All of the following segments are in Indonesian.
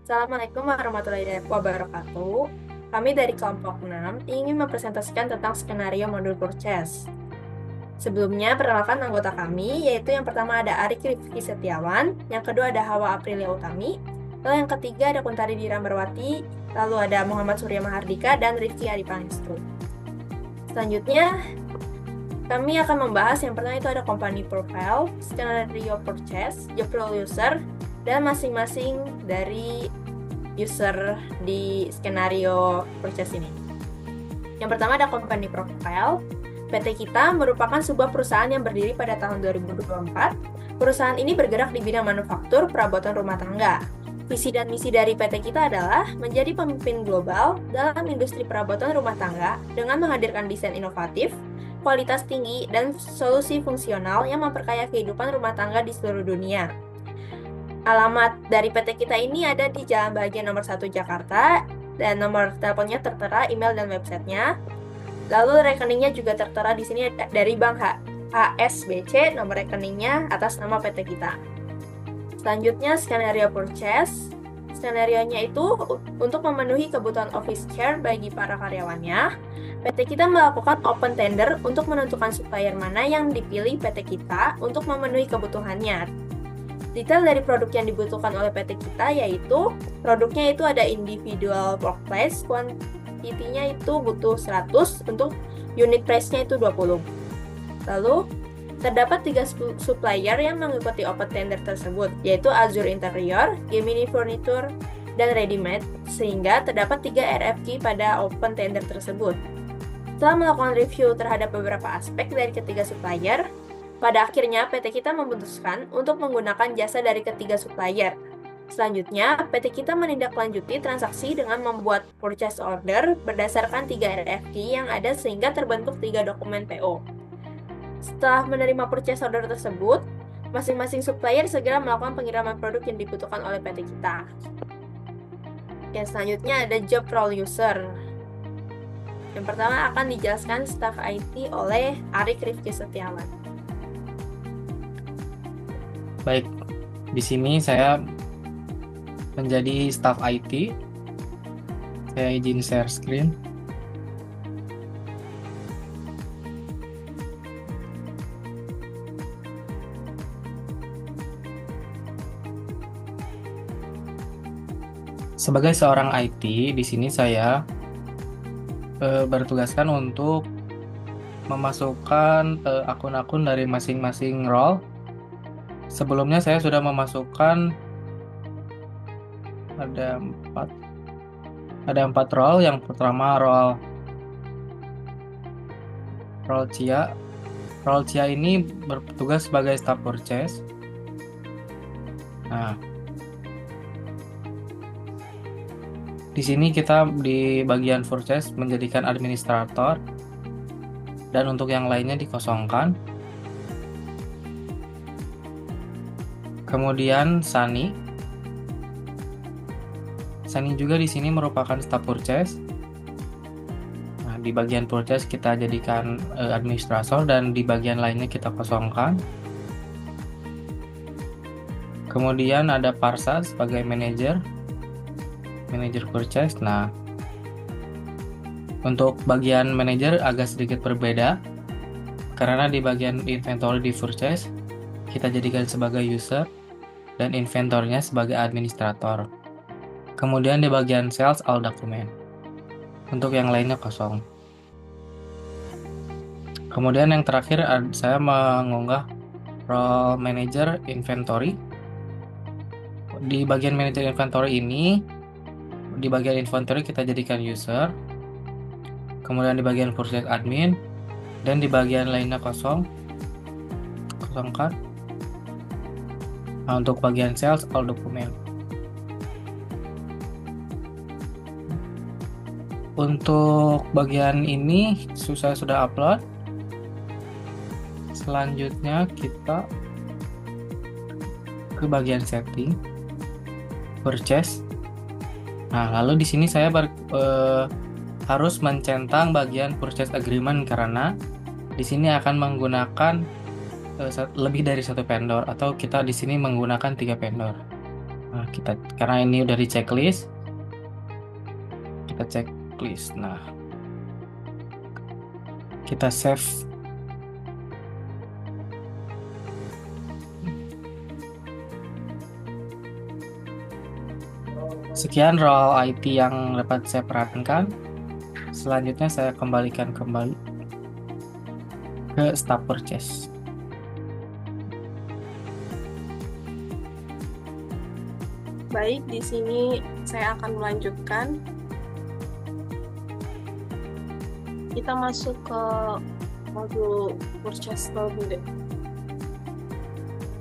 Assalamualaikum warahmatullahi wabarakatuh. Kami dari kelompok 6 ingin mempresentasikan tentang skenario modul purchase. Sebelumnya, perkenalkan anggota kami, yaitu yang pertama ada Arik Rifki Setiawan, yang kedua ada Hawa Aprilia Utami, lalu yang ketiga ada Kuntari Dira Merwati, lalu ada Muhammad Surya Mahardika, dan Rifki Adipangestu. Selanjutnya, kami akan membahas yang pertama itu ada company profile, skenario purchase, job role user, dan masing-masing dari user di skenario purchase ini. Yang pertama ada company profile. PT kita merupakan sebuah perusahaan yang berdiri pada tahun 2024. Perusahaan ini bergerak di bidang manufaktur perabotan rumah tangga. Visi dan misi dari PT kita adalah menjadi pemimpin global dalam industri perabotan rumah tangga dengan menghadirkan desain inovatif, kualitas tinggi, dan solusi fungsional yang memperkaya kehidupan rumah tangga di seluruh dunia. Alamat dari PT kita ini ada di Jalan Bahagia nomor 1 Jakarta, dan nomor teleponnya tertera, email dan websitenya. Lalu rekeningnya juga tertera di sini dari Bank HSBC, nomor rekeningnya atas nama PT kita. Selanjutnya skenario purchase. Skenarionya itu untuk memenuhi kebutuhan office chair bagi para karyawannya. PT kita melakukan open tender untuk menentukan supplier mana yang dipilih PT kita untuk memenuhi kebutuhannya. Detail dari produk yang dibutuhkan oleh PT kita yaitu produknya itu ada individual workplace, quantity-nya itu butuh 100, untuk unit price-nya itu 20. Lalu terdapat 3 supplier yang mengikuti open tender tersebut, yaitu Azure Interior, Gemini Furniture, dan Readymade, sehingga terdapat 3 RFQ pada open tender tersebut. Setelah melakukan review terhadap beberapa aspek dari ketiga supplier, pada akhirnya PT kita memutuskan untuk menggunakan jasa dari ketiga supplier. Selanjutnya, PT kita menindaklanjuti transaksi dengan membuat purchase order berdasarkan 3 RFQ yang ada sehingga terbentuk 3 dokumen PO. Setelah menerima purchase order tersebut, masing-masing supplier segera melakukan pengiriman produk yang dibutuhkan oleh PT kita. Yang selanjutnya ada job role user. Yang pertama akan dijelaskan staf IT oleh Arik Rifki Setiawan. Baik, di sini saya menjadi staf IT. Saya izin share screen. Sebagai seorang IT, di sini saya bertugaskan untuk memasukkan akun-akun dari masing-masing role. Sebelumnya saya sudah memasukkan ada 4 role. Yang pertama role Cia. Role Cia ini bertugas sebagai staff purchase. Nah, di sini kita di bagian purchase menjadikan administrator, dan untuk yang lainnya dikosongkan. Kemudian Sani juga di sini merupakan staff purchase. Nah, di bagian purchase kita jadikan administrator, dan di bagian lainnya kita kosongkan. Kemudian ada Parsa sebagai manajer purchase. Nah, untuk bagian manajer agak sedikit berbeda karena di bagian inventory di purchase kita jadikan sebagai user dan inventornya sebagai administrator. Kemudian di bagian sales all dokumen. Untuk yang lainnya kosong. Kemudian yang terakhir saya mengunggah role manager inventory. Di bagian manager inventory ini, di bagian inventory kita jadikan user. Kemudian di bagian purchase admin, dan di bagian lainnya kosongkan. Nah, untuk bagian sales all dokumen. Untuk bagian ini saya sudah upload. Selanjutnya kita ke bagian setting purchase. Nah, lalu di sini saya harus mencentang bagian purchase agreement karena di sini akan menggunakan lebih dari 1 vendor, atau kita di sini menggunakan 3 vendor. Nah, karena ini udah di checklist, kita checklist. Nah, kita save. Sekian role IT yang dapat saya perankan. Selanjutnya saya kembalikan kembali ke staff purchase. Baik, di sini saya akan melanjutkan. Kita masuk ke modul purchase terlebih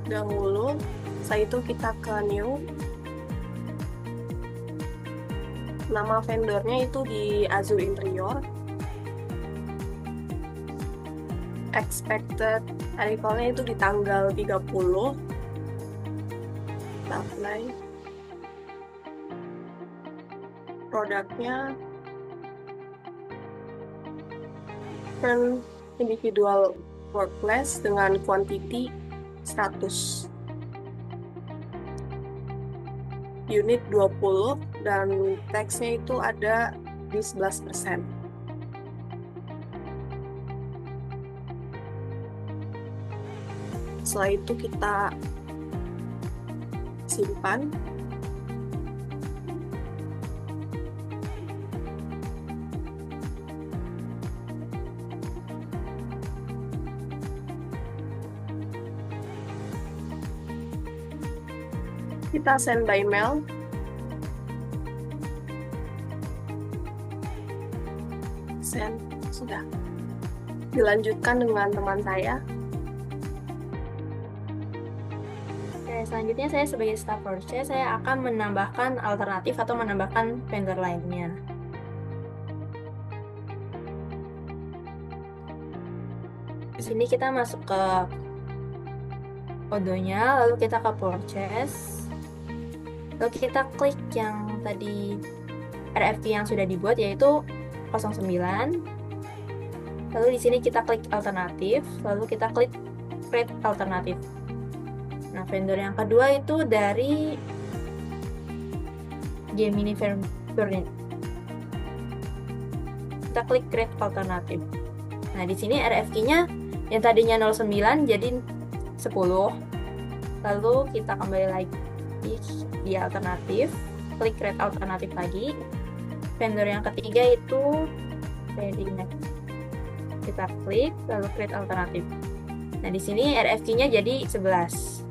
dahulu. Setelah itu kita ke new. Nama vendornya itu di Azure Interior. Expected arrivalnya itu di tanggal 30. Kita apply. Produknya per individual workplace dengan quantity 100, unit 20, dan tax-nya itu ada di 11%. Setelah itu kita simpan. Kita send by mail. Send, sudah. Dilanjutkan dengan teman saya. Oke, selanjutnya saya sebagai staff purchase, saya akan menambahkan alternatif atau menambahkan vendor lainnya. Di sini kita masuk ke kodonya, lalu kita ke purchase, lalu kita klik yang tadi RFQ yang sudah dibuat, yaitu 09. Lalu di sini kita klik alternatif, lalu kita klik create alternatif. Nah, vendor yang kedua itu dari Gemini vendor. Kita klik create alternatif. Nah, di sini RFQ-nya yang tadinya 09 jadi 10. Lalu kita kembali lagi di alternatif, klik create alternatif lagi. Vendor yang ketiga itu ready next. Kita klik lalu create alternatif. Nah, di sini RFQ-nya jadi 11.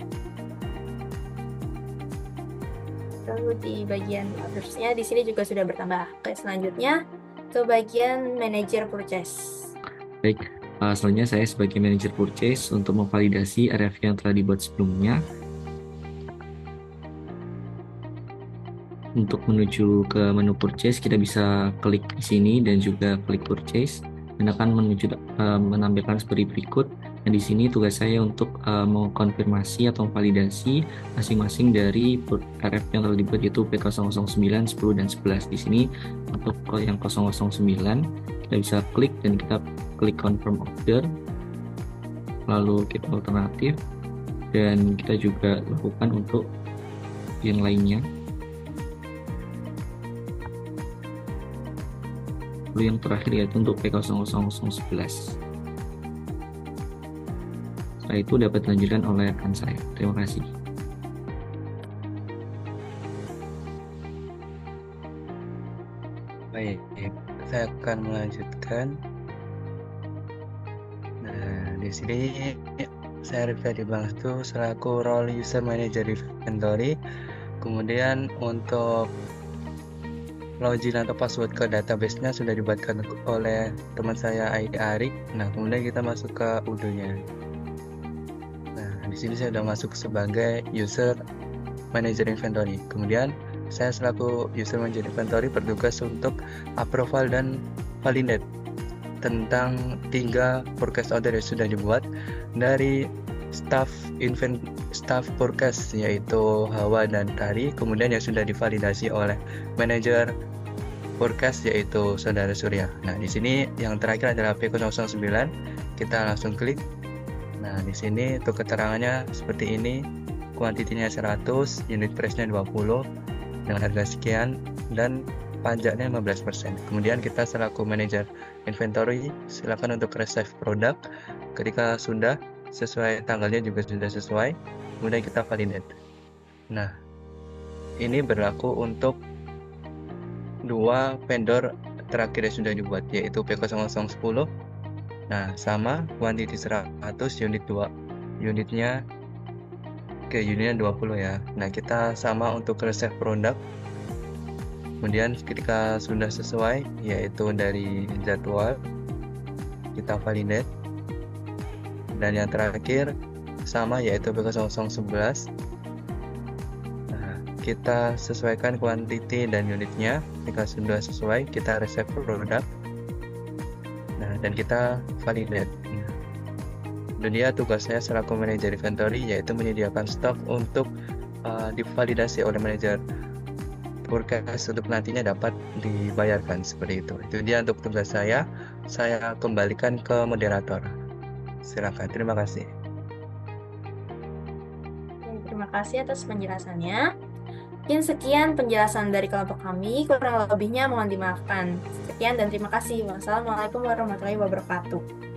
Lalu di bagian others-nya di sini juga sudah bertambah. Oke, selanjutnya ke bagian manager purchase. Baik, selanjutnya saya sebagai manager purchase untuk memvalidasi RFQ yang telah dibuat sebelumnya. Untuk menuju ke menu purchase, kita bisa klik di sini dan juga klik purchase dan akan menampilkan seperti berikut. Dan di sini tugas saya untuk mengkonfirmasi atau memvalidasi masing-masing dari RFQ yang telah dibuat, yaitu P009, 10, dan 11. Di sini untuk yang 009 kita bisa klik dan kita klik confirm order, lalu kita alternatif, dan kita juga lakukan untuk yang lainnya. Lalu yang terakhir yaitu untuk P00011. Setelah itu dapat dilanjutkan oleh rekan saya. Terima kasih. Baik, saya akan melanjutkan. Nah, di sini saya Rifki Bangstu selaku role user manager inventory. Kemudian untuk login atau password ke database-nya sudah dibuatkan oleh teman saya Arik. Nah, kemudian kita masuk ke UDO-nya. Nah, di sini saya sudah masuk sebagai user manager inventory. Kemudian saya selaku user manager inventory bertugas untuk approval dan validate tentang 3 forecast order yang sudah dibuat dari staff forecast, yaitu Hawa dan Tari, kemudian yang sudah divalidasi oleh manajer forecast yaitu Saudara Surya. Nah, di sini yang terakhir adalah P009. Kita langsung klik. Nah, di sini untuk keterangannya seperti ini. kuantitinya 100, unit price-nya 20 dengan harga sekian dan pajaknya 15%. Kemudian kita selaku manajer inventory silakan untuk resave produk. Ketika sudah sesuai tanggalnya juga sudah sesuai, kemudian kita validate. Nah, ini berlaku untuk dua vendor terakhir yang sudah dibuat, yaitu PK0010. Nah, sama kuantiti 100, unitnya 20 ya. Nah, kita sama untuk resave produk. Kemudian ketika sudah sesuai, yaitu dari jadwal, kita validate. Dan yang terakhir sama, yaitu PK0011. Nah, kita sesuaikan kuantiti dan unitnya. Jika sudah sesuai, kita resave produk. Nah, dan kita validate. Dan dia tugas saya selaku manajer inventory, yaitu menyediakan stok untuk divalidasi oleh manajer forecast untuk nantinya dapat dibayarkan seperti itu. Itu dia untuk tugas saya. Saya kembalikan ke moderator. Silakan. Terima kasih. Terima kasih atas penjelasannya. Mungkin sekian penjelasan dari kelompok kami. Kurang lebihnya mohon dimaafkan. Sekian dan terima kasih. Wassalamualaikum warahmatullahi wabarakatuh.